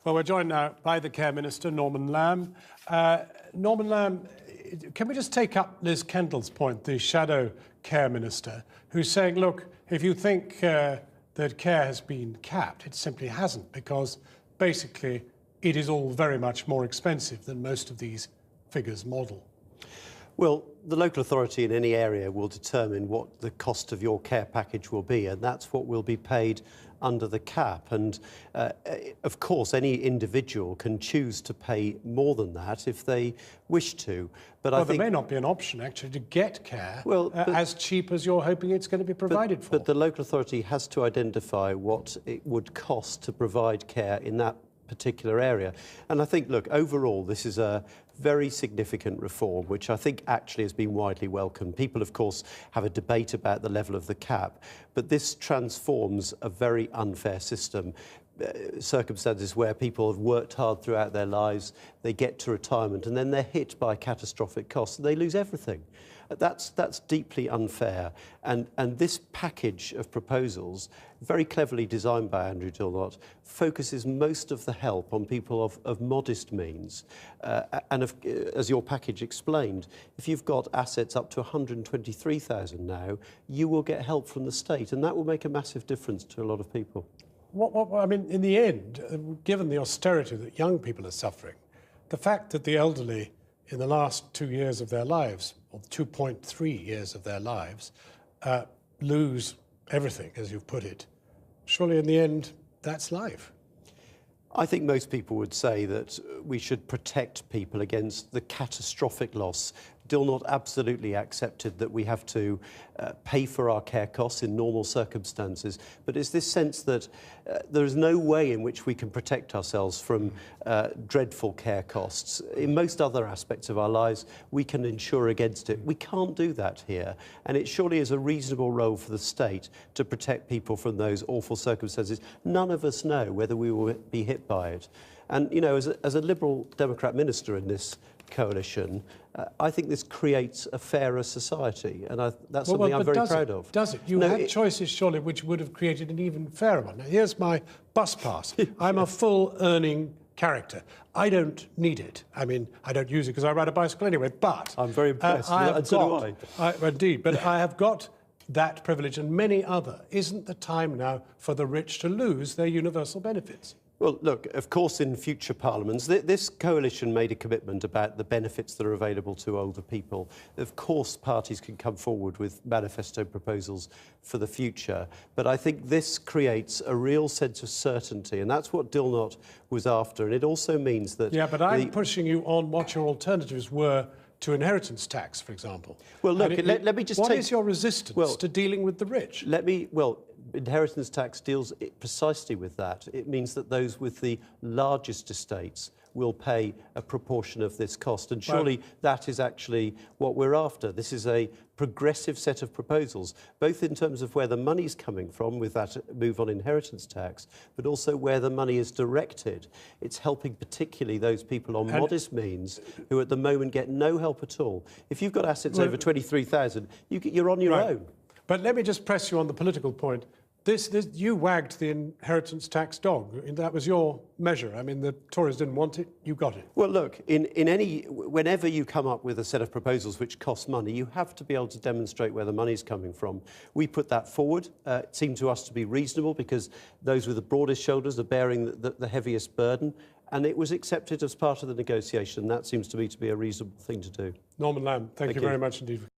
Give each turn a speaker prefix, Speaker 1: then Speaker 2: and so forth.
Speaker 1: Well, we're joined now by the Care Minister, Norman Lamb. Norman Lamb, can we just take up Liz Kendall's point, the shadow Care Minister, who's saying, look, if you think that care has been capped, it simply hasn't, because basically it is all very much more expensive than most of these figures model.
Speaker 2: Well, the local authority in any area will determine what the cost of your care package will be, and that's what will be paid under the cap. And of course, any individual can choose to pay more than that if they wish to. But
Speaker 1: well,
Speaker 2: I think
Speaker 1: there may not be an option, actually, to get care
Speaker 2: but,
Speaker 1: as cheap as you're hoping it's going to be provided for.
Speaker 2: But the local authority has to identify what it would cost to provide care in that particular area. And I think, look, overall, this is a very significant reform, which I think actually has been widely welcomed. People, of course, have a debate about the level of the cap, but this transforms a very unfair system. Circumstances where people have worked hard throughout their lives, they get to retirement and then they're hit by catastrophic costs and they lose everything. That's deeply unfair. And this package of proposals, very cleverly designed by Andrew Dilnot, focuses most of the help on people of modest means. As your package explained, if you've got assets up to 123,000 now, you will get help from the state, and that will make a massive difference to a lot of people.
Speaker 1: I mean, in the end, given the austerity that young people are suffering, the fact that the elderly in the last 2 years of their lives, or 2.3 years of their lives, lose everything, as you've put it, surely in the end, that's life.
Speaker 2: I think most people would say that we should protect people against the catastrophic loss. Dilnot absolutely accepted that we have to pay for our care costs in normal circumstances, but it's this sense that there is no way in which we can protect ourselves from dreadful care costs. In most other aspects of our lives, we can insure against it. We can't do that here, and it surely is a reasonable role for the state to protect people from those awful circumstances. None of us know whether we will be hit by it. And, you know, as a Liberal Democrat minister in this coalition, I think this creates a fairer society, and that's something I'm very proud of.
Speaker 1: Does it? You had choices, surely, which would have created an even fairer one. Now, here's my bus pass. I'm a full earning character. I don't need it. I mean, I don't use it because I ride a bicycle anyway, but
Speaker 2: I'm very impressed, and so do I.
Speaker 1: Indeed, but I have got that privilege and many other. Isn't the time now for the rich to lose their universal benefits?
Speaker 2: Well, look, of course, in future parliaments, this coalition made a commitment about the benefits that are available to older people. Of course, parties can come forward with manifesto proposals for the future, but I think this creates a real sense of certainty, and that's what Dilnot was after. And it also means that...
Speaker 1: Yeah, but I'm pushing you on what your alternatives were to inheritance tax, for example.
Speaker 2: Well, look, let me just
Speaker 1: What is your resistance to dealing with the rich?
Speaker 2: Inheritance tax deals precisely with that. It means that those with the largest estates will pay a proportion of this cost, and surely that is actually what we're after. This is a progressive set of proposals, both in terms of where the money's coming from with that move on inheritance tax, but also where the money is directed. It's helping particularly those people on modest means who at the moment get no help at all. If you've got assets over 23,000, you're on your own.
Speaker 1: But let me just press you on the political point. You wagged the inheritance tax dog. That was your measure. I mean, the Tories didn't want it, you got it.
Speaker 2: Well, look, whenever you come up with a set of proposals which cost money, you have to be able to demonstrate where the money's coming from. We put that forward. It seemed to us to be reasonable because those with the broadest shoulders are bearing the heaviest burden, and it was accepted as part of the negotiation. That seems to me to be a reasonable thing to do.
Speaker 1: Norman Lamb, thank you very much indeed.